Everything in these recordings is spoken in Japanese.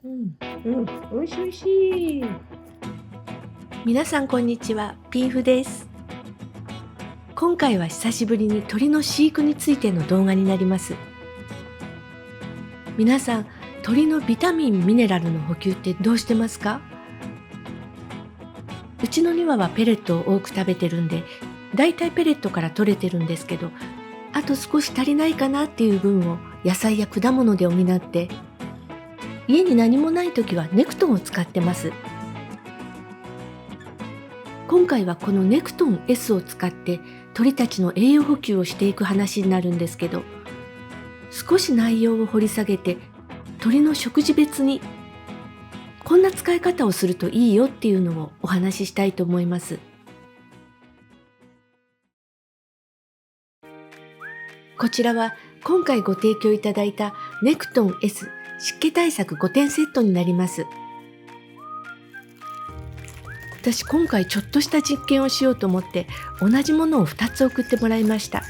うん、美味しい美味しい。皆さんこんにちは、ピーフです。今回は久しぶりに鳥の飼育についての動画になります。皆さん、鳥のビタミン、ミネラルの補給ってどうしてますか？うちの2羽はペレットを多く食べてるんで、だいたいペレットから取れてるんですけど、あと少し足りないかなっていう分を野菜や果物で補って、家に何もない時はネクトンを使ってます。今回はこのネクトン S を使って鳥たちの栄養補給をしていく話になるんですけど、少し内容を掘り下げて鳥の食事別にこんな使い方をするといいよっていうのをお話ししたいと思います。こちらは今回ご提供いただいたネクトン S 湿気対策5点セットになります。私今回ちょっとした実験をしようと思って同じものを2つ送ってもらいました。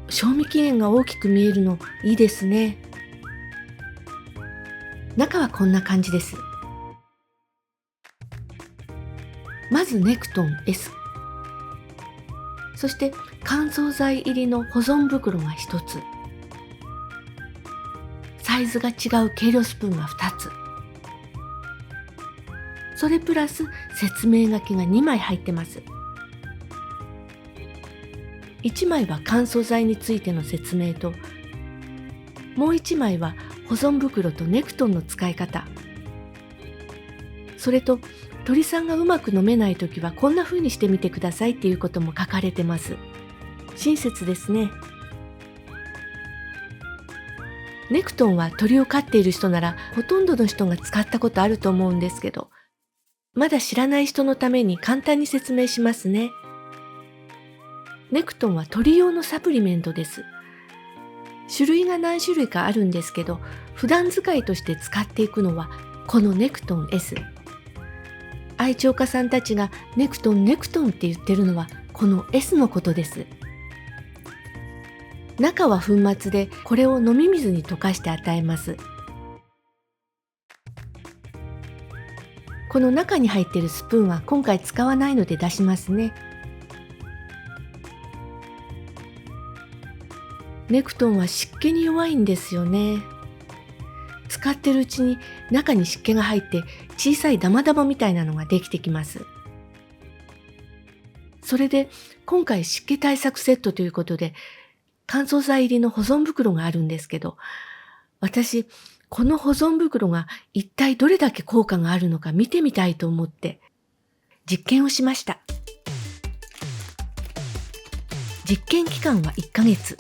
賞味期限が大きく見えるのいいですね。中はこんな感じです。まずネクトン S、 そして乾燥剤入りの保存袋が1つ、サイズが違う計量スプーンが2つ、それプラス説明書きが2枚入ってます。1枚は乾燥剤についての説明と、もう1枚は保存袋とネクトンの使い方、それと鳥さんがうまく飲めないときはこんな風にしてみてくださいっていうことも書かれてます。親切ですね。ネクトンは鳥を飼っている人ならほとんどの人が使ったことあると思うんですけど、まだ知らない人のために簡単に説明しますね。ネクトンは鳥用のサプリメントです。種類が何種類かあるんですけど、普段使いとして使っていくのはこのネクトン S。愛鳥家さんたちがネクトンネクトンって言ってるのはこの S のことです。中は粉末でこれを飲み水に溶かして与えます。この中に入っているスプーンは今回使わないので出しますね。ネクトンは湿気に弱いんですよね。使ってるうちに中に湿気が入って小さいダマダマみたいなのができてきます。それで今回湿気対策セットということで乾燥剤入りの保存袋があるんですけど、私この保存袋が一体どれだけ効果があるのか見てみたいと思って実験をしました。実験期間は1ヶ月。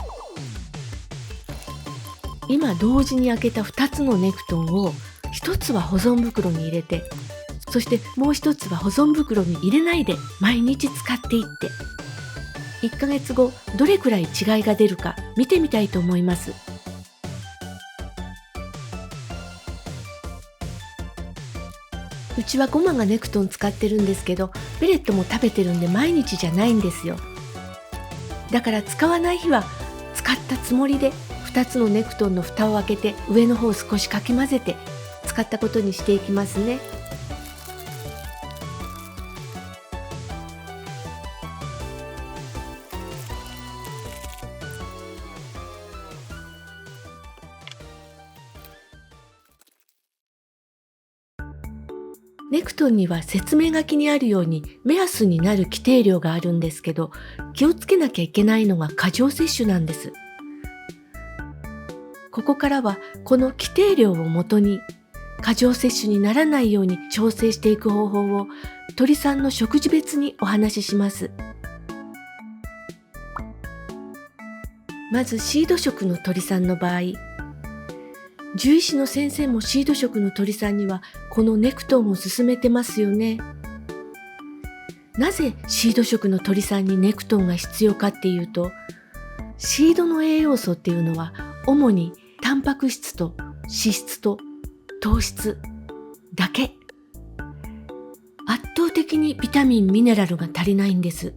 今同時に開けた2つのネクトンを1つは保存袋に入れて、そしてもう1つは保存袋に入れないで毎日使っていって、1ヶ月後どれくらい違いが出るか見てみたいと思います。うちはゴマがネクトン使ってるんですけど、ペレットも食べてるんで毎日じゃないんですよ。だから使わない日は使ったつもりで2つのネクトンの蓋を開けて上の方を少しかき混ぜて使ったことにしていきますね。ネクトンには説明書きにあるように目安になる規定量があるんですけど、気をつけなきゃいけないのが過剰摂取なんです。ここからはこの規定量をもとに過剰摂取にならないように調整していく方法を鳥さんの食事別にお話しします。まずシード食の鳥さんの場合、獣医師の先生もシード食の鳥さんにはこのネクトンを勧めてますよね。なぜシード食の鳥さんにネクトンが必要かっていうと、シードの栄養素っていうのは主にタンパク質と脂質と糖質だけ。圧倒的にビタミン、ミネラルが足りないんです。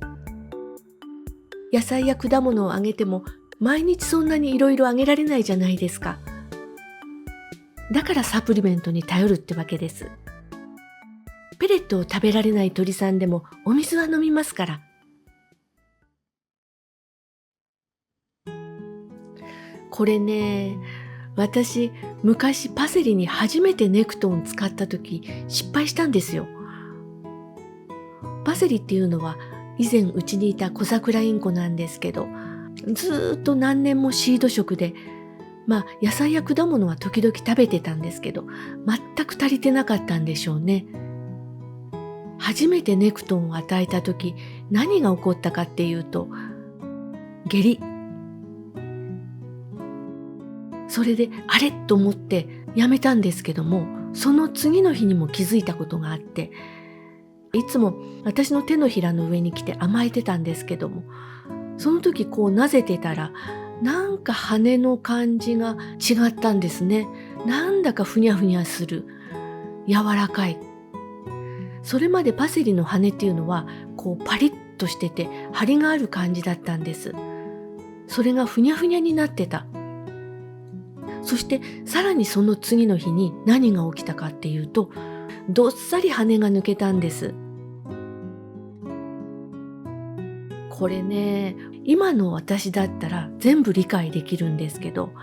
野菜や果物をあげても毎日そんなにいろいろあげられないじゃないですか。だからサプリメントに頼るってわけです。ペレットを食べられない鳥さんでもお水は飲みますから。これね、私、昔パセリに初めてネクトンを使った時失敗したんですよ。パセリっていうのは以前うちにいた小桜インコなんですけど、ずーっと何年もシード食で、野菜や果物は時々食べてたんですけど、全く足りてなかったんでしょうね。初めてネクトンを与えた時、何が起こったかっていうと、下痢。それであれと思ってやめたんですけども、その次の日にも気づいたことがあって、いつも私の手のひらの上に来て甘えてたんですけども、その時こう撫でてたら、なんか羽の感じが違ったんですね。なんだかふにゃふにゃする。柔らかい。それまでパセリの羽っていうのは、こうパリッとしてて張りがある感じだったんです。それがふにゃふにゃになってた。そしてさらにその次の日に何が起きたかっていうと、どっさり羽が抜けたんです。これね、今の私だったら全部理解できるんですけど、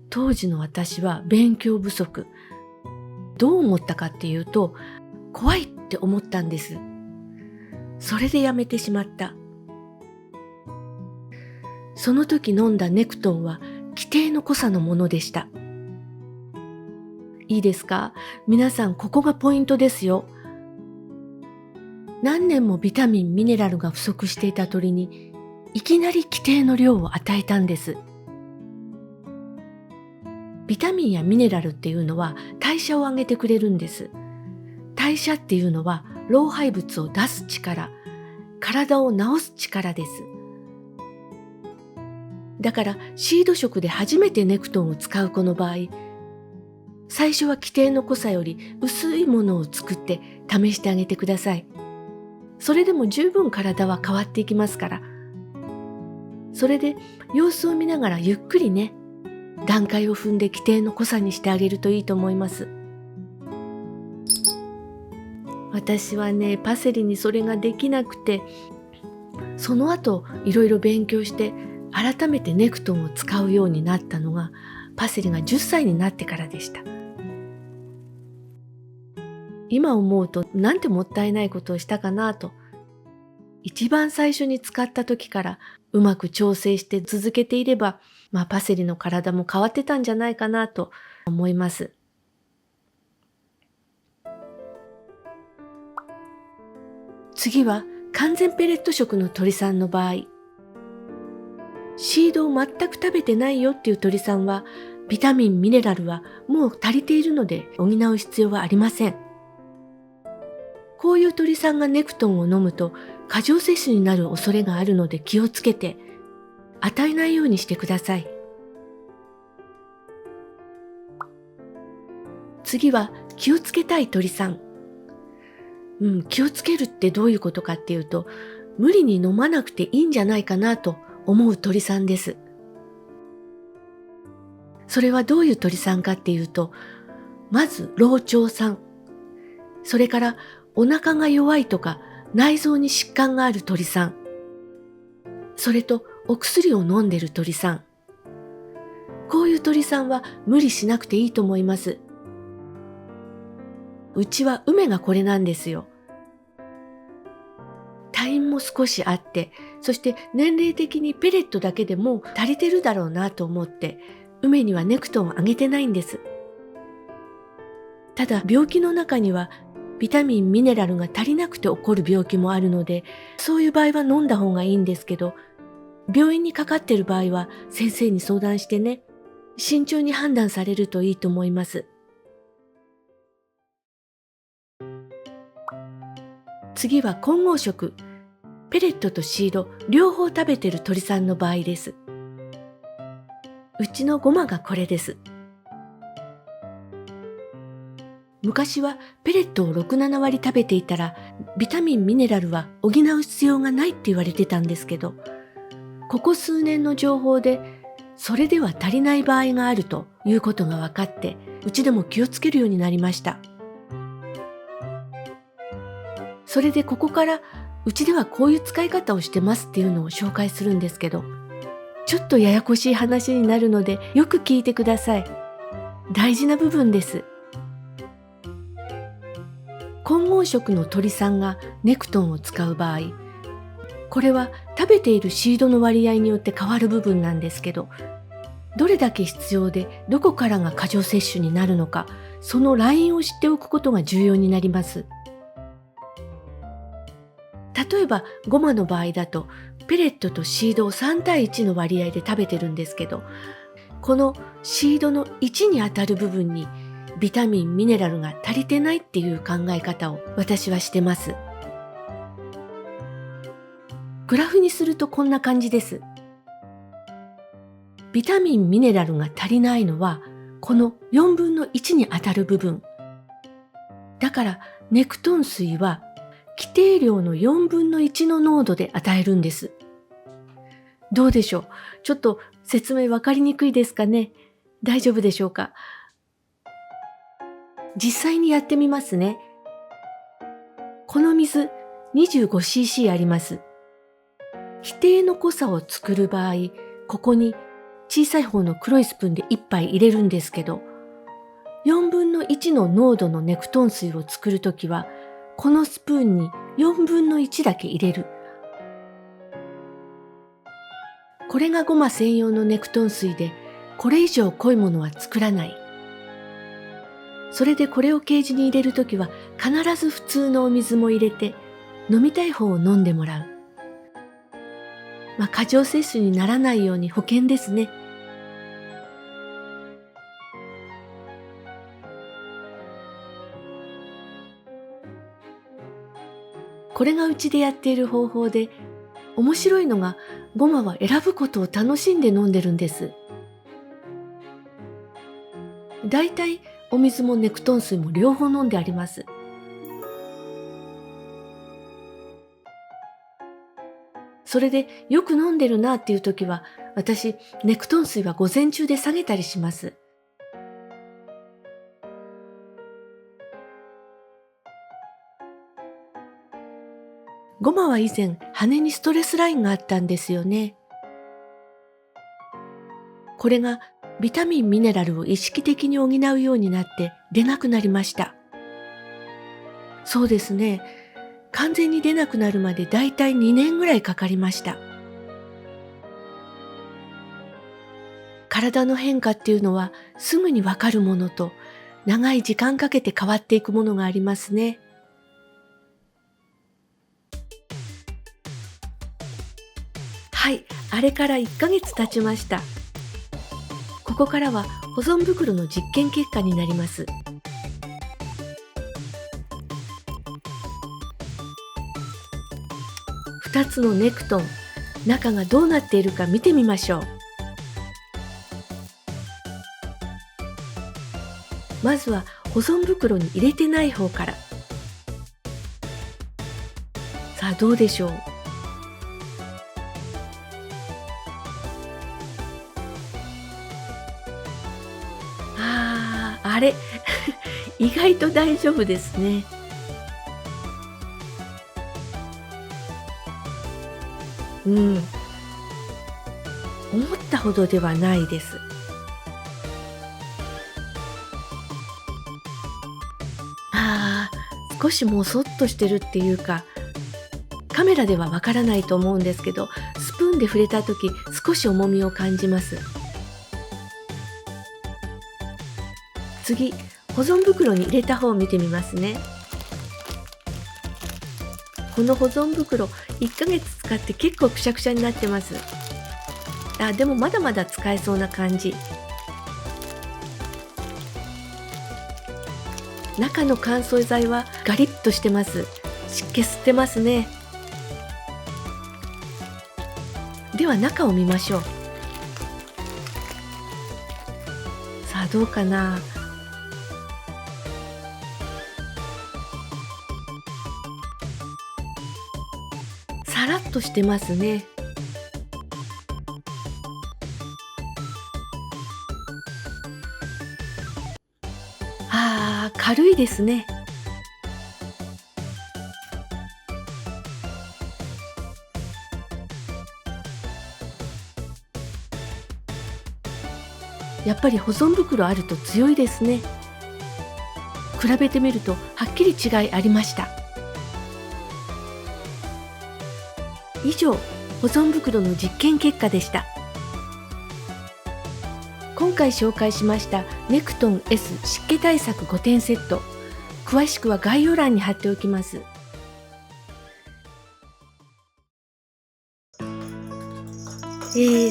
当時の私は勉強不足。どう思ったかっていうと、怖いって思ったんです。それでやめてしまった。その時飲んだネクトンは規定の濃さのものでした。いいですか？皆さん、ここがポイントですよ。何年もビタミン、ミネラルが不足していた鳥に、いきなり規定の量を与えたんです。ビタミンやミネラルっていうのは代謝を上げてくれるんです。代謝っていうのは老廃物を出す力、体を治す力です。だからシード食で初めてネクトンを使う子の場合、最初は規定の濃さより薄いものを作って試してあげてください。それでも十分体は変わっていきますから。それで様子を見ながらゆっくりね、段階を踏んで規定の濃さにしてあげるといいと思います。私はね、パセリにそれができなくて、その後いろいろ勉強して改めてネクトンを使うようになったのがパセリが10歳になってからでした。今思うとなんてもったいないことをしたかなと。一番最初に使った時からうまく調整して続けていれば、パセリの体も変わってたんじゃないかなと思います。次は完全ペレット食の鳥さんの場合、シードを全く食べてないよっていう鳥さんは、ビタミン、ミネラルはもう足りているので補う必要はありません。こういう鳥さんがネクトンを飲むと過剰摂取になる恐れがあるので気をつけて、与えないようにしてください。次は気をつけたい鳥さん。気をつけるってどういうことかっていうと、無理に飲まなくていいんじゃないかなと思う鳥さんです。それはどういう鳥さんかっていうと、まず老鳥さん、それからお腹が弱いとか内臓に疾患がある鳥さん、それとお薬を飲んでる鳥さん。こういう鳥さんは無理しなくていいと思います。うちは梅がこれなんですよ。退院も少しあって、そして年齢的にペレットだけでも足りてるだろうなと思って、梅にはネクトンをあげてないんです。ただ病気の中にはビタミン、ミネラルが足りなくて起こる病気もあるので、そういう場合は飲んだ方がいいんですけど、病院にかかっている場合は先生に相談してね、慎重に判断されるといいと思います。次は混合食。ペレットとシード両方食べてる鳥さんの場合です。うちのゴマがこれです。昔はペレットを6、7割食べていたらビタミン、ミネラルは補う必要がないって言われてたんですけど、ここ数年の情報でそれでは足りない場合があるということが分かって、うちでも気をつけるようになりました。それでここからうちではこういう使い方をしてますっていうのを紹介するんですけど、ちょっとややこしい話になるのでよく聞いてください。大事な部分です。混合色の鳥さんがネクトンを使う場合、これは食べているシードの割合によって変わる部分なんですけど、どれだけ必要でどこからが過剰摂取になるのか、そのラインを知っておくことが重要になります。例えばゴマの場合だとペレットとシードを3対1の割合で食べてるんですけど、このシードの1にあたる部分にビタミン、ミネラルが足りてないっていう考え方を私はしてます。グラフにするとこんな感じです。ビタミン、ミネラルが足りないのはこの4分の1にあたる部分。だからネクトン水は規定量の4分の1の濃度で与えるんです。どうでしょう？ちょっと説明わかりにくいですかね？大丈夫でしょうか？実際にやってみますね。この水 25cc あります。規定の濃さを作る場合、ここに小さい方の黒いスプーンで1杯入れるんですけど、4分の1の濃度のネクトン水を作るときは、このスプーンに4分の1だけ入れる。これがゴマ専用のネクトン水で、これ以上濃いものは作らない。それでこれをケージに入れるときは必ず普通のお水も入れて飲みたい方を飲んでもらう。過剰摂取にならないように保険ですね。これがうちでやっている方法で、面白いのがゴマは選ぶことを楽しんで飲んでるんです。だいたいお水もネクトン水も両方飲んであります。それでよく飲んでるなっていう時は、私ネクトン水は午前中で下げたりします。ゴマは以前羽にストレスラインがあったんですよね。これがビタミンミネラルを意識的に補うようになって出なくなりました。そうですね。完全に出なくなるまでだいたい2年ぐらいかかりました。体の変化っていうのはすぐにわかるものと長い時間かけて変わっていくものがありますね。はい、あれから1ヶ月経ちました。ここからは保存袋の実験結果になります。2つのネクトン、中がどうなっているか見てみましょう。まずは保存袋に入れてない方から。さあどうでしょう。あれ意外と大丈夫ですね。思ったほどではないです。少しもそっとしてるっていうか、カメラではわからないと思うんですけど、スプーンで触れた時少し重みを感じます。次、保存袋に入れた方を見てみますね。この保存袋1ヶ月使って結構くしゃくしゃになってます。でもまだまだ使えそうな感じ。中の乾燥剤はガリッとしてます。湿気吸ってますね。では中を見ましょう。さあどうかな。さらっとしてますね。わー、軽いですね。やっぱり保存袋あると強いですね。比べてみるとはっきり違いありました。以上、保存袋の実験結果でした。今回紹介しましたネクトン S 湿気対策5点セット。詳しくは概要欄に貼っておきます。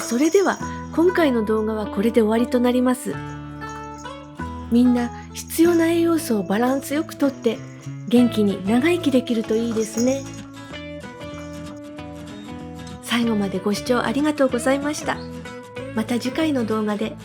それでは今回の動画はこれで終わりとなります。みんな必要な栄養素をバランスよくとって元気に長生きできるといいですね。最後までご視聴ありがとうございました。また次回の動画で